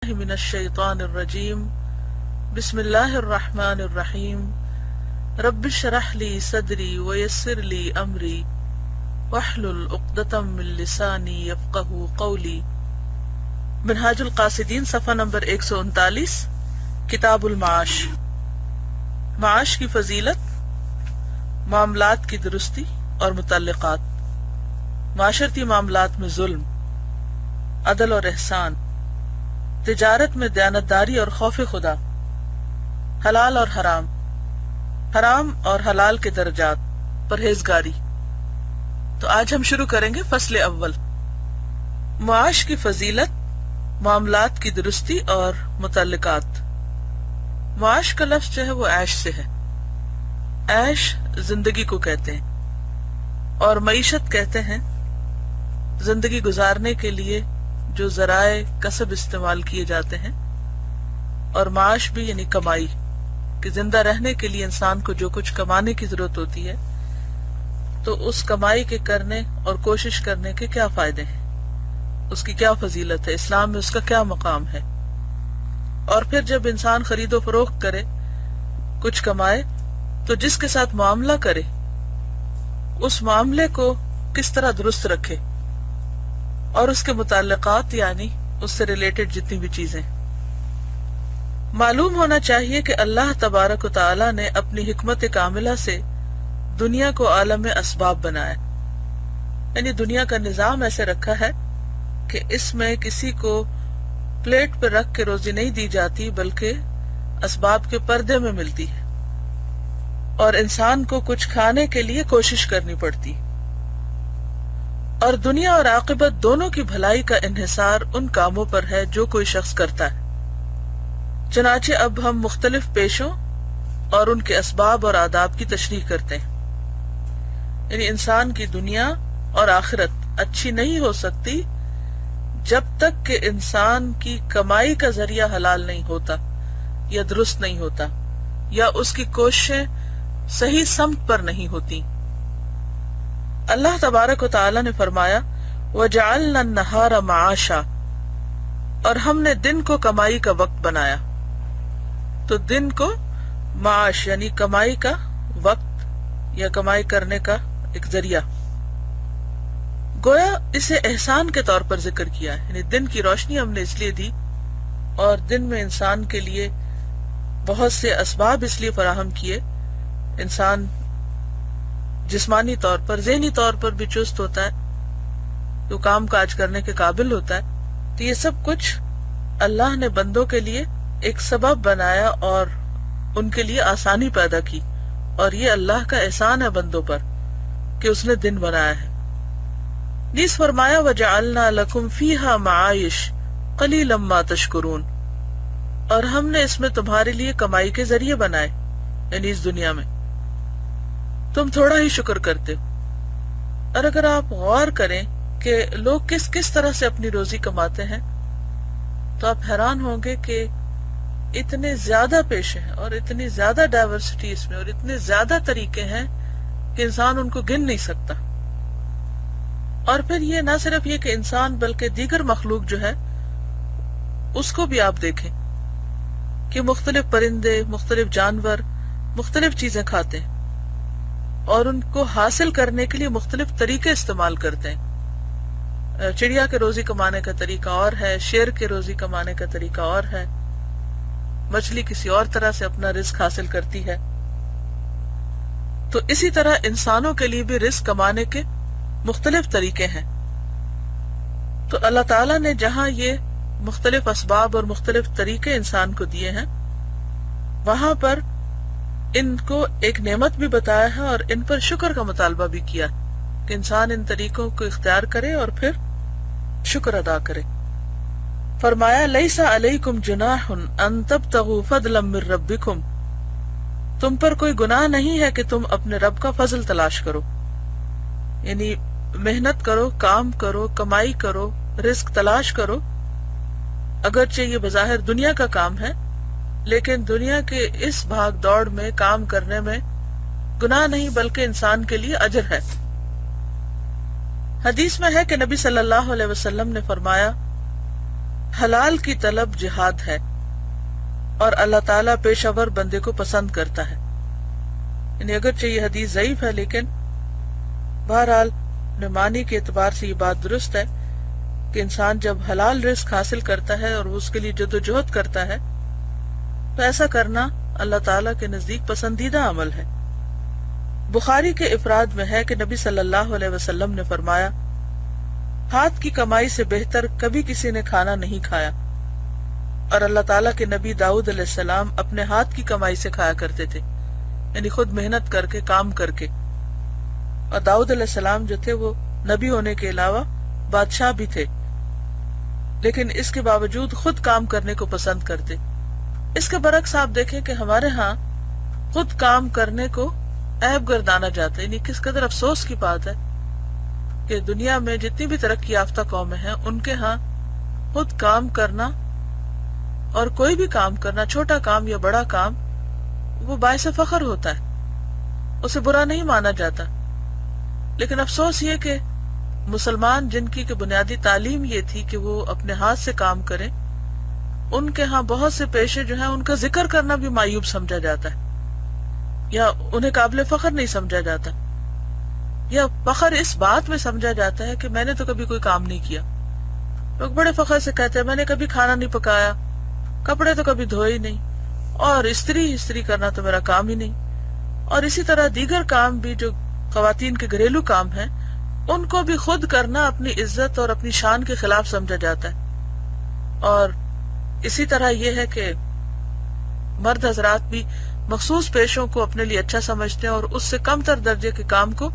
باللہ من الشیطان الرجیم بسم اللہ الرحمن الرحیم رب اشرح لی صدری ویسر لی امری واحلل عقدۃ من لسانی یفقہوا قولی۔ منہاج القاصدین صفحہ نمبر 139، کتاب المعاش۔ معاش کی فضیلت، معاملات کی درستی اور متعلقات، معاشرتی معاملات میں ظلم، عدل اور احسان، تجارت میں دیانتداری اور خوف خدا، حلال اور حرام، حرام اور حلال کے درجات، پرہیزگاری۔ تو آج ہم شروع کریں گے فصل اول، معاش کی فضیلت، معاملات کی درستی اور متعلقات۔ معاش کا لفظ جو ہے وہ عیش سے ہے۔ عیش زندگی کو کہتے ہیں اور معیشت کہتے ہیں زندگی گزارنے کے لیے جو ذرائع کسب استعمال کیے جاتے ہیں، اور معاش بھی یعنی کمائی، کہ زندہ رہنے کے لیے انسان کو جو کچھ کمانے کی ضرورت ہوتی ہے تو اس کمائی کے کرنے اور کوشش کرنے کے کیا فائدے ہیں، اس کی کیا فضیلت ہے، اسلام میں اس کا کیا مقام ہے۔ اور پھر جب انسان خرید و فروخت کرے، کچھ کمائے، تو جس کے ساتھ معاملہ کرے اس معاملے کو کس طرح درست رکھے، اور اس کے متعلقات یعنی اس سے ریلیٹڈ جتنی بھی چیزیں۔ معلوم ہونا چاہیے کہ اللہ تبارک و تعالی نے اپنی حکمت کاملہ سے دنیا کو عالم اسباب بنایا، یعنی دنیا کا نظام ایسے رکھا ہے کہ اس میں کسی کو پلیٹ پہ رکھ کے روزی نہیں دی جاتی، بلکہ اسباب کے پردے میں ملتی ہے، اور انسان کو کچھ کھانے کے لیے کوشش کرنی پڑتی، اور دنیا اور عاقبت دونوں کی بھلائی کا انحصار ان کاموں پر ہے جو کوئی شخص کرتا ہے۔ چنانچہ اب ہم مختلف پیشوں اور ان کے اسباب اور آداب کی تشریح کرتے ہیں۔ یعنی انسان کی دنیا اور آخرت اچھی نہیں ہو سکتی جب تک کہ انسان کی کمائی کا ذریعہ حلال نہیں ہوتا یا درست نہیں ہوتا، یا اس کی کوششیں صحیح سمت پر نہیں ہوتی۔ اللہ تبارک و تعالی نے فرمایا وَجَعَلْنَا النَّهَارَ مَعَاشًا، اور ہم نے دن کو کمائی کا وقت بنایا۔ تو دن کو معاش یعنی کمائی کا وقت یا کمائی کرنے کا ایک ذریعہ، گویا اسے احسان کے طور پر ذکر کیا ہے، یعنی دن کی روشنی ہم نے اس لیے دی، اور دن میں انسان کے لیے بہت سے اسباب اس لیے فراہم کیے، انسان جسمانی طور پر، ذہنی طور پر بھی چست ہوتا ہے، جو کام کاج کرنے کے قابل ہوتا ہے۔ تو یہ سب کچھ اللہ نے بندوں کے لیے ایک سبب بنایا اور ان کے لیے آسانی پیدا کی، اور یہ اللہ کا احسان ہے بندوں پر کہ اس نے دن بنایا ہے۔ نیز فرمایا وَجَعَلْنَا لَكُمْ فِيهَا مَعَائِشَ قَلِيلًا مَا تَشْكُرُونَ، اور ہم نے اس میں تمہارے لیے کمائی کے ذریعے بنائے، یعنی اس دنیا میں تم تھوڑا ہی شکر کرتے ہو۔ اور اگر آپ غور کریں کہ لوگ کس کس طرح سے اپنی روزی کماتے ہیں تو آپ حیران ہوں گے کہ اتنے زیادہ پیشے ہیں اور اتنی زیادہ ڈائیورسٹی اس میں، اور اتنے زیادہ طریقے ہیں کہ انسان ان کو گن نہیں سکتا۔ اور پھر یہ نہ صرف یہ کہ انسان بلکہ دیگر مخلوق جو ہے اس کو بھی آپ دیکھیں کہ مختلف پرندے، مختلف جانور مختلف چیزیں کھاتے ہیں، اور ان کو حاصل کرنے کے لیے مختلف طریقے استعمال کرتے ہیں۔ چڑیا کے روزی کمانے کا طریقہ اور ہے، شیر کے روزی کمانے کا طریقہ اور ہے، مچھلی کسی اور طرح سے اپنا رزق حاصل کرتی ہے۔ تو اسی طرح انسانوں کے لیے بھی رزق کمانے کے مختلف طریقے ہیں۔ تو اللہ تعالیٰ نے جہاں یہ مختلف اسباب اور مختلف طریقے انسان کو دیے ہیں، وہاں پر ان کو ایک نعمت بھی بتایا ہے اور ان پر شکر کا مطالبہ بھی کیا کہ انسان ان طریقوں کو اختیار کرے اور پھر شکر ادا کرے۔ فرمایا لیس علیکم جناح ان تبتغوا فضلا من ربکم، تم پر کوئی گناہ نہیں ہے کہ تم اپنے رب کا فضل تلاش کرو، یعنی محنت کرو، کام کرو، کمائی کرو، رزق تلاش کرو۔ اگرچہ یہ بظاہر دنیا کا کام ہے، لیکن دنیا کے اس بھاگ دوڑ میں کام کرنے میں گناہ نہیں بلکہ انسان کے لیے اجر ہے۔ حدیث میں ہے کہ نبی صلی اللہ علیہ وسلم نے فرمایا حلال کی طلب جہاد ہے اور اللہ تعالیٰ پیشہ ور بندے کو پسند کرتا ہے. یعنی اگرچہ یہ حدیث ضعیف ہے لیکن بہرحال معنی کے اعتبار سے یہ بات درست ہے کہ انسان جب حلال رزق حاصل کرتا ہے اور اس کے لیے جدوجہد کرتا ہے تو ایسا کرنا اللہ تعالیٰ کے نزدیک پسندیدہ عمل ہے. بخاری کے افراد میں ہے کہ نبی صلی اللہ علیہ وسلم نے فرمایا ہاتھ کی کمائی سے بہتر کبھی کسی نے کھانا نہیں کھایا. اور اللہ تعالیٰ کے نبی داؤد علیہ السلام اپنے ہاتھ کی کمائی سے کھایا کرتے تھے، یعنی خود محنت کر کے کام کر کے. اور داؤد علیہ السلام جو تھے وہ نبی ہونے کے علاوہ بادشاہ بھی تھے، لیکن اس کے باوجود خود کام کرنے کو پسند کرتے. اس کے برعکس آپ دیکھیں کہ ہمارے ہاں خود کام کرنے کو عیب گردانا جاتا ہے. یعنی کس قدر افسوس کی بات ہے کہ دنیا میں جتنی بھی ترقی یافتہ قومیں ہیں ان کے ہاں خود کام کرنا اور کوئی بھی کام کرنا، چھوٹا کام یا بڑا کام، وہ باعث فخر ہوتا ہے، اسے برا نہیں مانا جاتا. لیکن افسوس یہ کہ مسلمان جن کی کہ بنیادی تعلیم یہ تھی کہ وہ اپنے ہاتھ سے کام کریں، ان کے ہاں بہت سے پیشے جو ہیں ان کا ذکر کرنا بھی معیوب سمجھا جاتا ہے یا انہیں قابل فخر نہیں سمجھا جاتا، یا فخر اس بات میں سمجھا جاتا ہے کہ میں نے تو کبھی کوئی کام نہیں کیا. لوگ بڑے فخر سے کہتے ہیں میں نے کبھی کھانا نہیں پکایا، کپڑے تو کبھی دھوئے نہیں، اور استری کرنا تو میرا کام ہی نہیں. اور اسی طرح دیگر کام بھی جو خواتین کے گھریلو کام ہیں ان کو بھی خود کرنا اپنی عزت اور اپنی شان کے خلاف سمجھا جاتا ہے. اور اسی طرح یہ ہے کہ مرد حضرات بھی مخصوص پیشوں کو اپنے لیے اچھا سمجھتے ہیں اور اس سے کم تر درجے کے کام کو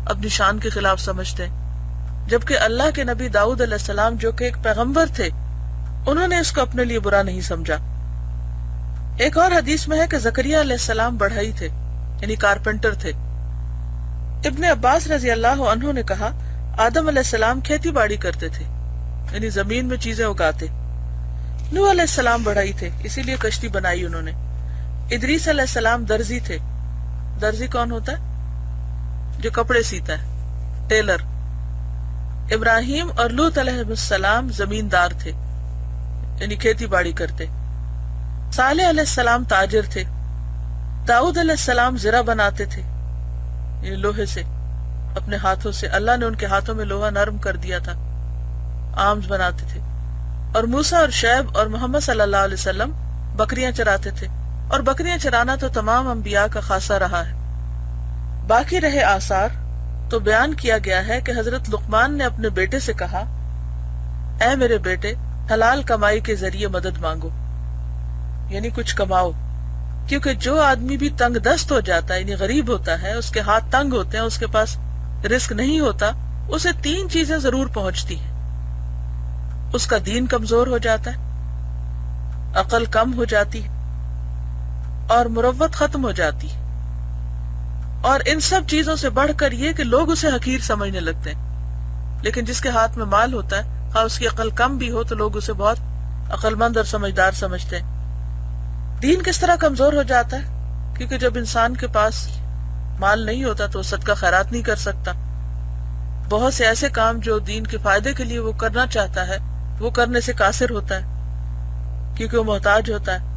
اپنی شان کے خلاف سمجھتے ہیں، جبکہ اللہ کے نبی داؤد علیہ السلام جو کہ ایک پیغمبر تھے انہوں نے اس کو اپنے لیے برا نہیں سمجھا. ایک اور حدیث میں ہے کہ زکریا علیہ السلام بڑھئی تھے، یعنی کارپینٹر تھے. ابن عباس رضی اللہ عنہ نے کہا آدم علیہ السلام کھیتی باڑی کرتے تھے، یعنی زمین میں چیزیں اگاتے. نوح علیہ السلام بڑھئی تھے، اسی لیے کشتی بنائی انہوں نے. ادریس علیہ السلام درزی تھے. درزی کون ہوتا ہے؟ جو کپڑے سیتا ہے، ٹیلر. ابراہیم اور لوط علیہ السلام زمیندار تھے، یعنی کھیتی باڑی کرتے. صالح علیہ السلام تاجر تھے. داؤد علیہ السلام زرہ بناتے تھے، یعنی لوہے سے، اپنے ہاتھوں سے. اللہ نے ان کے ہاتھوں میں لوہا نرم کر دیا تھا، آرمز بناتے تھے. اور موسیٰ اور شعیب اور محمد صلی اللہ علیہ وسلم بکریاں چراتے تھے، اور بکریاں چرانا تو تمام انبیاء کا خاصہ رہا ہے. باقی رہے آثار تو بیان کیا گیا ہے کہ حضرت لقمان نے اپنے بیٹے سے کہا اے میرے بیٹے حلال کمائی کے ذریعے مدد مانگو، یعنی کچھ کماؤ، کیونکہ جو آدمی بھی تنگ دست ہو جاتا ہے، یعنی غریب ہوتا ہے، اس کے ہاتھ تنگ ہوتے ہیں، اس کے پاس رزق نہیں ہوتا، اسے 3 چیزیں ضرور پہنچتی ہیں. اس کا دین کمزور ہو جاتا ہے، عقل کم ہو جاتی ہے، اور مروت ختم ہو جاتی ہے. اور ان سب چیزوں سے بڑھ کر یہ کہ لوگ اسے حقیر سمجھنے لگتے ہیں. لیکن جس کے ہاتھ میں مال ہوتا ہے، خواہ اس کی عقل کم بھی ہو، تو لوگ اسے بہت عقل مند اور سمجھدار سمجھتے ہیں. دین کس طرح کمزور ہو جاتا ہے؟ کیونکہ جب انسان کے پاس مال نہیں ہوتا تو وہ صدقہ خیرات نہیں کر سکتا. بہت سے ایسے کام جو دین کے فائدے کے لیے وہ کرنا چاہتا ہے وہ کرنے سے قاصر ہوتا ہے کیونکہ وہ محتاج ہوتا ہے.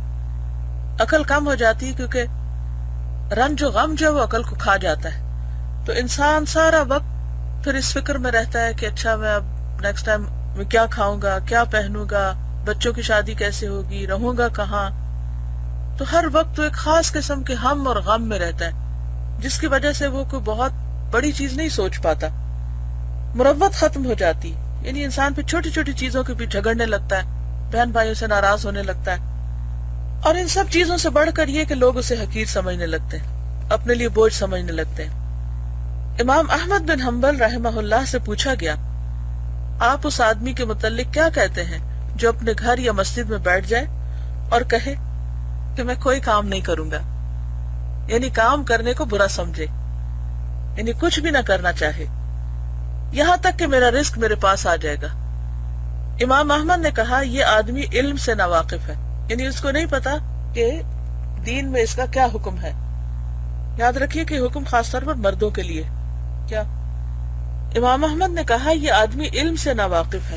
عقل کم ہو جاتی ہے کیونکہ رنج و غم جو وہ عقل کو کھا جاتا ہے. تو انسان سارا وقت پھر اس فکر میں رہتا ہے کہ اچھا میں اب نیکسٹ ٹائم میں کیا کھاؤں گا، کیا پہنوں گا، بچوں کی شادی کیسے ہوگی، رہوں گا کہاں. تو ہر وقت وہ ایک خاص قسم کے ہم اور غم میں رہتا ہے، جس کی وجہ سے وہ کوئی بہت بڑی چیز نہیں سوچ پاتا. مروت ختم ہو جاتی، یعنی انسان پہ چھوٹی چھوٹی چیزوں کے پیچھے جھگڑنے لگتا ہے، بہن بھائیوں سے ناراض ہونے لگتا ہے. اور ان سب چیزوں سے بڑھ کر یہ کہ لوگ اسے حقیر سمجھنے لگتے ہیں، اپنے لیے بوجھ سمجھنے لگتے ہیں. امام احمد بن حنبل رحمہ اللہ سے پوچھا گیا آپ اس آدمی کے متعلق کیا کہتے ہیں جو اپنے گھر یا مسجد میں بیٹھ جائے اور کہے کہ میں کوئی کام نہیں کروں گا، یعنی کام کرنے کو برا سمجھے، یعنی کچھ بھی نہ کرنا چاہے یہاں تک کہ میرا رزق میرے پاس آ جائے گا. امام احمد نے کہا یہ آدمی علم سے ناواقف ہے، یعنی اس کو نہیں پتا کہ دین میں اس کا کیا حکم ہے. یاد رکھیے کہ حکم خاص طور پر مردوں کے لیے. کیا امام احمد نے کہا یہ آدمی علم سے ناواقف ہے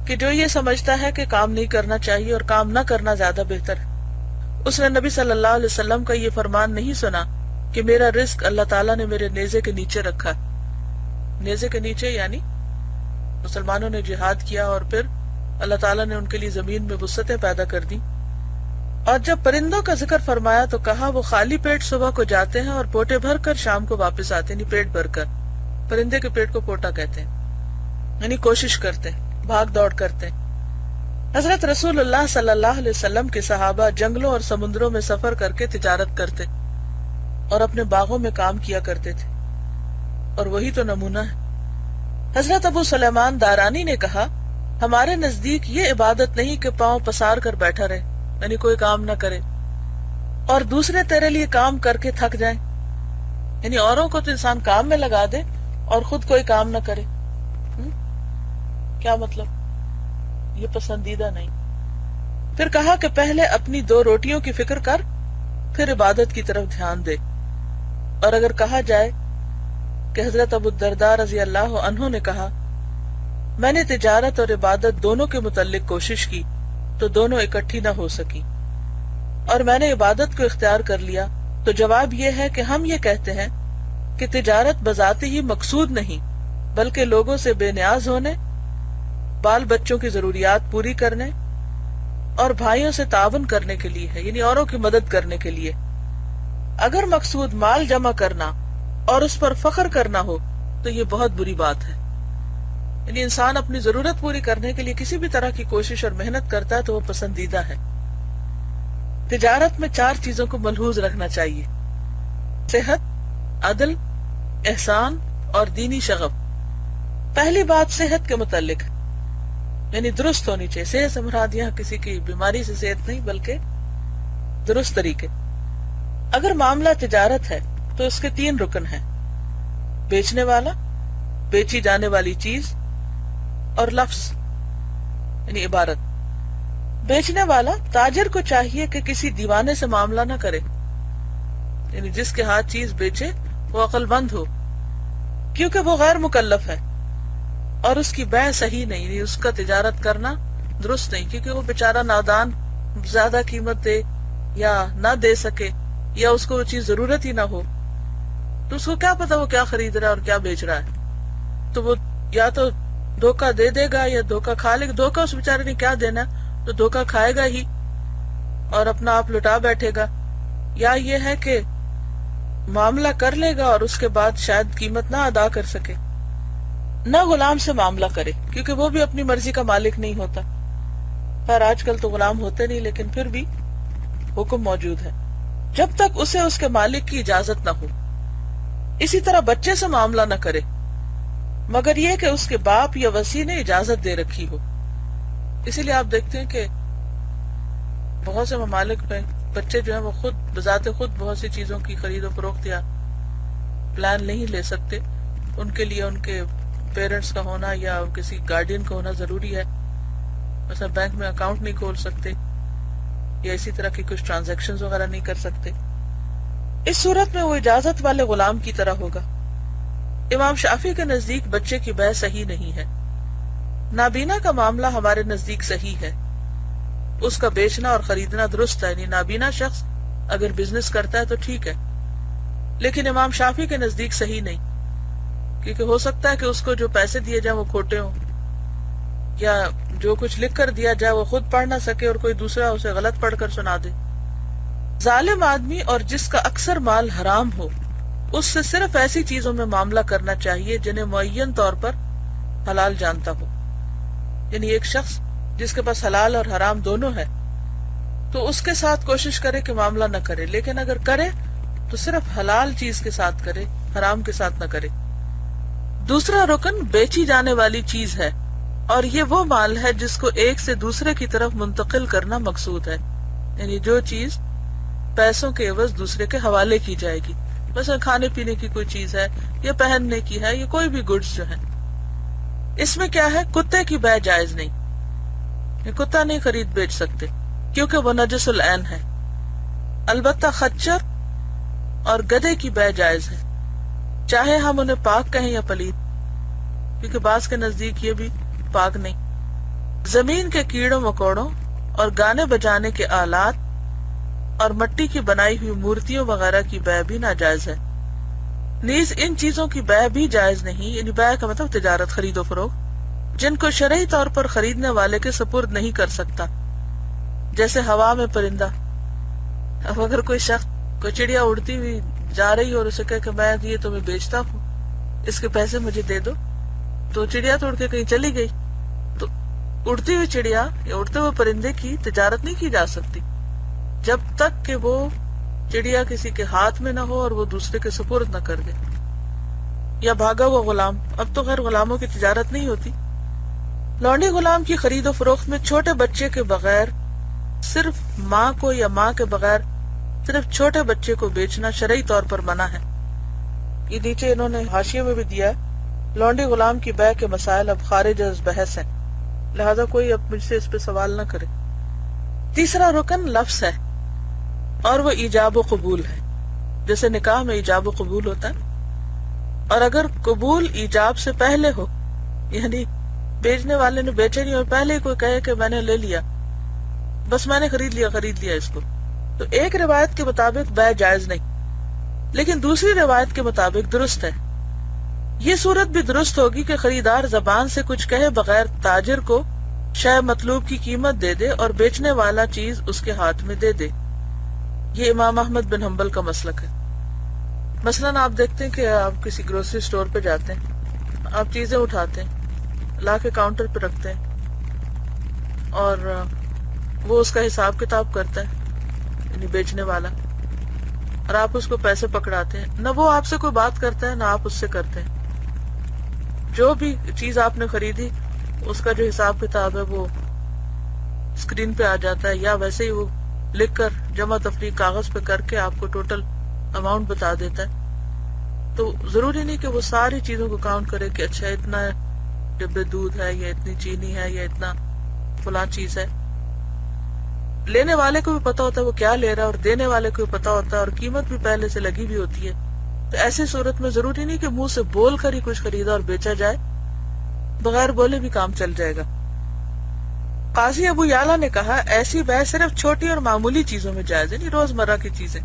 کہ جو یہ سمجھتا ہے کہ کام نہیں کرنا چاہیے اور کام نہ کرنا زیادہ بہتر ہے، اس نے نبی صلی اللہ علیہ وسلم کا یہ فرمان نہیں سنا کہ میرا رزق اللہ تعالیٰ نے میرے نیزے کے نیچے رکھا۔ نیزے کے نیچے یعنی مسلمانوں نے جہاد کیا اور پھر اللہ تعالیٰ نے ان کے لیے زمین میں وسعتیں پیدا کر دی۔ اور جب پرندوں کا ذکر فرمایا تو کہا وہ خالی پیٹ صبح کو جاتے ہیں اور پوٹے بھر کر شام کو واپس آتے ہیں، یعنی پیٹ بھر کر۔ پرندے کے پیٹ کو پوٹا کہتے ہیں، یعنی کوشش کرتے ہیں، بھاگ دوڑ کرتے ہیں۔ حضرت رسول اللہ صلی اللہ علیہ وسلم کے صحابہ جنگلوں اور سمندروں میں سفر کر کے تجارت کرتے اور اپنے باغوں میں کام کیا کرتے تھے، اور وہی تو نمونہ ہے۔ حضرت ابو سلیمان دارانی نے کہا ہمارے نزدیک یہ عبادت نہیں کہ پاؤں پسار کر بیٹھا رہے، یعنی کوئی کام نہ کرے اور دوسرے تیرے لیے کام کر کے تھک جائیں، یعنی اوروں کو تو انسان کام میں لگا دے اور خود کوئی کام نہ کرے۔ کیا مطلب؟ یہ پسندیدہ نہیں۔ پھر کہا کہ پہلے اپنی 2 روٹیوں کی فکر کر، پھر عبادت کی طرف دھیان دے۔ اور اگر کہا جائے کہ حضرت ابو الدرداء رضی اللہ عنہ نے کہا میں نے تجارت اور عبادت دونوں کے متعلق کوشش کی تو دونوں اکٹھی نہ ہو سکی، اور میں نے عبادت کو اختیار کر لیا، تو جواب یہ ہے کہ ہم یہ کہتے ہیں کہ تجارت بذات ہی مقصود نہیں، بلکہ لوگوں سے بے نیاز ہونے، بال بچوں کی ضروریات پوری کرنے اور بھائیوں سے تعاون کرنے کے لیے ہے، یعنی اوروں کی مدد کرنے کے لیے۔ اگر مقصود مال جمع کرنا اور اس پر فخر کرنا ہو تو یہ بہت بری بات ہے۔ یعنی انسان اپنی ضرورت پوری کرنے کے لیے کسی بھی طرح کی کوشش اور محنت کرتا ہے تو وہ پسندیدہ ہے۔ تجارت میں 4 چیزوں کو ملحوظ رکھنا چاہیے: صحت، عدل، احسان اور دینی شغف۔ پہلی بات صحت کے متعلق، یعنی درست ہونی چاہیے۔ صحت سے مراد یہاں کسی کی بیماری سے صحت نہیں، بلکہ درست طریقے۔ اگر معاملہ تجارت ہے تو اس کے 3 رکن ہیں: بیچنے والا، بیچی جانے والی چیز اور لفظ، یعنی عبارت۔ بیچنے والا تاجر کو چاہیے کہ کسی دیوانے سے معاملہ نہ کرے، یعنی جس کے ہاتھ چیز بیچے وہ عقل مند ہو، کیونکہ وہ غیر مکلف ہے اور اس کی بیع صحیح نہیں، یعنی اس کا تجارت کرنا درست نہیں، کیونکہ وہ بیچارہ نادان زیادہ قیمت دے یا نہ دے سکے، یا اس کو وہ چیز ضرورت ہی نہ ہو، تو اس کو کیا پتا وہ کیا خرید رہا ہے اور کیا بیچ رہا ہے۔ تو وہ یا تو دھوکہ دے دے گا یا دھوکہ کھا لے گا۔ دھوکہ اس بیچارے نے کیا دینا، تو دھوکہ کھائے گا ہی اور اپنا آپ لٹا بیٹھے گا، یا یہ ہے کہ معاملہ کر لے گا اور اس کے بعد شاید قیمت نہ ادا کر سکے۔ نہ غلام سے معاملہ کرے، کیونکہ وہ بھی اپنی مرضی کا مالک نہیں ہوتا۔ خیر آج کل تو غلام ہوتے نہیں، لیکن پھر بھی حکم موجود ہے جب تک اسے اس کے مالک کی اجازت نہ ہو۔ اسی طرح بچے سے معاملہ نہ کرے مگر یہ کہ اس کے باپ یا وصی نے اجازت دے رکھی ہو۔ اسی لیے آپ دیکھتے ہیں کہ بہت سے ممالک میں بچے جو ہیں وہ خود بذات خود بہت سی چیزوں کی خرید و فروخت یا پلان نہیں لے سکتے، ان کے لیے ان کے پیرنٹس کا ہونا یا کسی گارڈین کا ہونا ضروری ہے۔ مثلا بینک میں اکاؤنٹ نہیں کھول سکتے یا اسی طرح کی کچھ ٹرانزیکشنز وغیرہ نہیں کر سکتے۔ اس صورت میں وہ اجازت والے غلام کی طرح ہوگا۔ امام شافعی کے نزدیک بچے کی بیع صحیح نہیں ہے۔ نابینا کا معاملہ ہمارے نزدیک صحیح ہے، اس کا بیچنا اور خریدنا درست ہے، یعنی نابینا شخص اگر بزنس کرتا ہے تو ٹھیک ہے، لیکن امام شافعی کے نزدیک صحیح نہیں، کیونکہ ہو سکتا ہے کہ اس کو جو پیسے دیے جائیں وہ کھوٹے ہوں، یا جو کچھ لکھ کر دیا جائے وہ خود پڑھ نہ سکے اور کوئی دوسرا اسے غلط پڑھ کر سنا دے۔ ظالم آدمی اور جس کا اکثر مال حرام ہو، اس سے صرف ایسی چیزوں میں معاملہ کرنا چاہیے جنہیں معین طور پر حلال جانتا ہو۔ یعنی ایک شخص جس کے پاس حلال اور حرام دونوں ہے تو اس کے ساتھ کوشش کرے کہ معاملہ نہ کرے، لیکن اگر کرے تو صرف حلال چیز کے ساتھ کرے، حرام کے ساتھ نہ کرے۔ دوسرا رکن بیچی جانے والی چیز ہے، اور یہ وہ مال ہے جس کو ایک سے دوسرے کی طرف منتقل کرنا مقصود ہے، یعنی جو چیز پیسوں کے عوض دوسرے کے حوالے کی جائے گی، مثلا کھانے پینے کی کوئی چیز ہے یا پہننے کی ہے یا کوئی بھی گڈز جو ہے۔ اس میں کیا ہے، کتے کی بیع جائز نہیں، یہ کتا نہیں خرید بیچ سکتے کیونکہ وہ نجس العین ہے۔ البتہ خچر اور گدھے کی بیع جائز ہے، چاہے ہم انہیں پاک کہیں یا پلید، کیونکہ بعض کے نزدیک یہ بھی پاک نہیں۔ زمین کے کیڑوں مکوڑوں اور گانے بجانے کے آلات اور مٹی کی بنائی ہوئی مورتیوں وغیرہ کی بیع بھی ناجائز ہے. نیز ان چیزوں کی بیع بھی جائز نہیں، یعنی بیع کا مطلب تجارت، خرید و فروخت، جن کو شرعی طور پر خریدنے والے کے سپرد نہیں کر سکتا، جیسے ہوا میں پرندہ. اب اگر کوئی شخص کوئی چڑیا اڑتی ہوئی جا رہی اور اسے کہے کہ میں یہ تمہیں بیچتا ہوں، اس کے پیسے مجھے دے دو، تو چڑیا تو اڑ کے کہیں چلی گئی، تو اڑتی ہوئی چڑیا یا اڑتے ہوئے پرندے کی تجارت نہیں کی جا سکتی جب تک کہ وہ چڑیا کسی کے ہاتھ میں نہ ہو اور وہ دوسرے کے سپرد نہ کر دے. یا بھاگا ہوا غلام، اب تو غیر غلاموں کی تجارت نہیں ہوتی. لونڈی غلام کی خرید و فروخت میں چھوٹے بچے کے بغیر صرف ماں کو یا ماں کے بغیر صرف چھوٹے بچے کو بیچنا شرعی طور پر منع ہے. یہ نیچے انہوں نے حاشیے میں بھی دیا ہے، لونڈی غلام کی بیع کے مسائل اب خارج از بحث ہیں، لہذا کوئی اب مجھ سے اس پہ سوال نہ کرے. تیسرا رکن لفظ ہے اور وہ ایجاب و قبول ہے، جیسے نکاح میں ایجاب و قبول ہوتا ہے. اور اگر قبول ایجاب سے پہلے ہو، یعنی بیچنے والے نے بیچے نہیں اور پہلے کوئی کہے کہ میں نے لے لیا، بس میں نے خرید لیا اس کو، تو ایک روایت کے مطابق بیع جائز نہیں، لیکن دوسری روایت کے مطابق درست ہے. یہ صورت بھی درست ہوگی کہ خریدار زبان سے کچھ کہے بغیر تاجر کو شے مطلوب کی قیمت دے دے اور بیچنے والا چیز اس کے ہاتھ میں دے دے. یہ امام احمد بن حنبل کا مسلک ہے. مثلاً آپ دیکھتے ہیں کہ آپ کسی گروسری سٹور پہ جاتے ہیں، آپ چیزیں اٹھاتے ہیں، لا کے کاؤنٹر پہ رکھتے ہیں اور وہ اس کا حساب کتاب کرتا ہے، یعنی بیچنے والا، اور آپ اس کو پیسے پکڑاتے ہیں. نہ وہ آپ سے کوئی بات کرتا ہے نہ آپ اس سے کرتے ہیں. جو بھی چیز آپ نے خریدی اس کا جو حساب کتاب ہے وہ اسکرین پہ آ جاتا ہے، یا ویسے ہی وہ لکھ کر جمع تفریق کاغذ پہ کر کے آپ کو ٹوٹل اماؤنٹ بتا دیتا ہے. تو ضروری نہیں کہ وہ ساری چیزوں کو کاؤنٹ کرے کہ اچھا اتنا ڈبے دودھ ہے یا اتنی چینی ہے یا اتنا فلاں چیز ہے. لینے والے کو بھی پتا ہوتا ہے وہ کیا لے رہا ہے، اور دینے والے کو بھی پتا ہوتا ہے، اور قیمت بھی پہلے سے لگی بھی ہوتی ہے. تو ایسی صورت میں ضروری نہیں کہ منہ سے بول کر ہی کچھ خریدا اور بیچا جائے، بغیر بولے بھی کام چل جائے گا. قاضی ابو یعلا نے کہا ایسی بیع صرف چھوٹی اور معمولی چیزوں میں جائز ہے، یعنی روزمرہ کی چیزیں،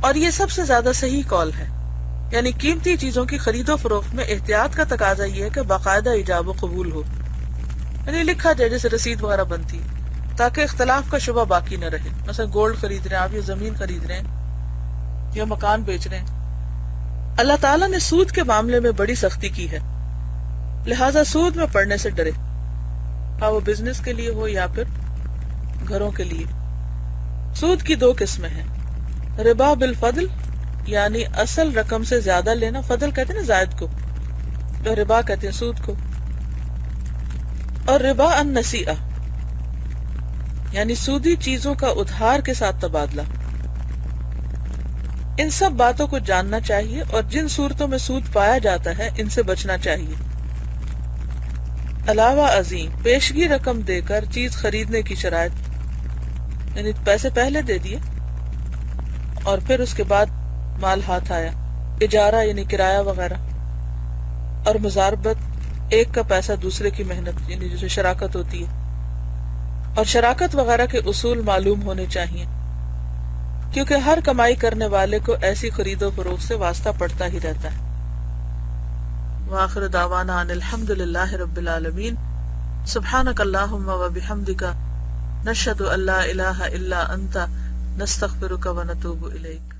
اور یہ سب سے زیادہ صحیح قول ہے. یعنی قیمتی چیزوں کی خرید و فروخت میں احتیاط کا تقاضا یہ ہے کہ باقاعدہ ایجاب و قبول ہو، یعنی لکھا جائے جیسے رسید وغیرہ بنتی ہے، تاکہ اختلاف کا شبہ باقی نہ رہے. مثلا گولڈ خرید رہے ہیں آپ، یا زمین خرید رہے ہیں یا مکان بیچ رہے ہیں. اللہ تعالیٰ نے سود کے معاملے میں بڑی سختی کی ہے، لہذا سود میں پڑنے سے ڈرے، ہاں وہ بزنس کے لیے ہو یا پھر گھروں کے لیے. سود کی دو قسمیں ہیں، ربا بالفضل یعنی اصل رقم سے زیادہ لینا، فضل کہتے ہیں نا زائد کو، تو ربا کہتے ہیں سود کو، اور ربا النسیئہ یعنی سودی چیزوں کا ادھار کے ساتھ تبادلہ. ان سب باتوں کو جاننا چاہیے اور جن صورتوں میں سود پایا جاتا ہے ان سے بچنا چاہیے. علاوہ ازیں پیشگی رقم دے کر چیز خریدنے کی شرائط، یعنی پیسے پہلے دے دیے اور پھر اس کے بعد مال ہاتھ آیا. اجارہ یعنی کرایہ وغیرہ، اور مزاربت ایک کا پیسہ دوسرے کی محنت، یعنی جسے شراکت ہوتی ہے. اور شراکت وغیرہ کے اصول معلوم ہونے چاہیے، کیونکہ ہر کمائی کرنے والے کو ایسی خرید و فروخت سے واسطہ پڑتا ہی رہتا ہے. وآخر دعوانا ان الحمد للہ رب العالمین. سبحانک اللہم و بحمدک، نشہد ان لا الہ الا انت، نستغفرک و نتوب الیک.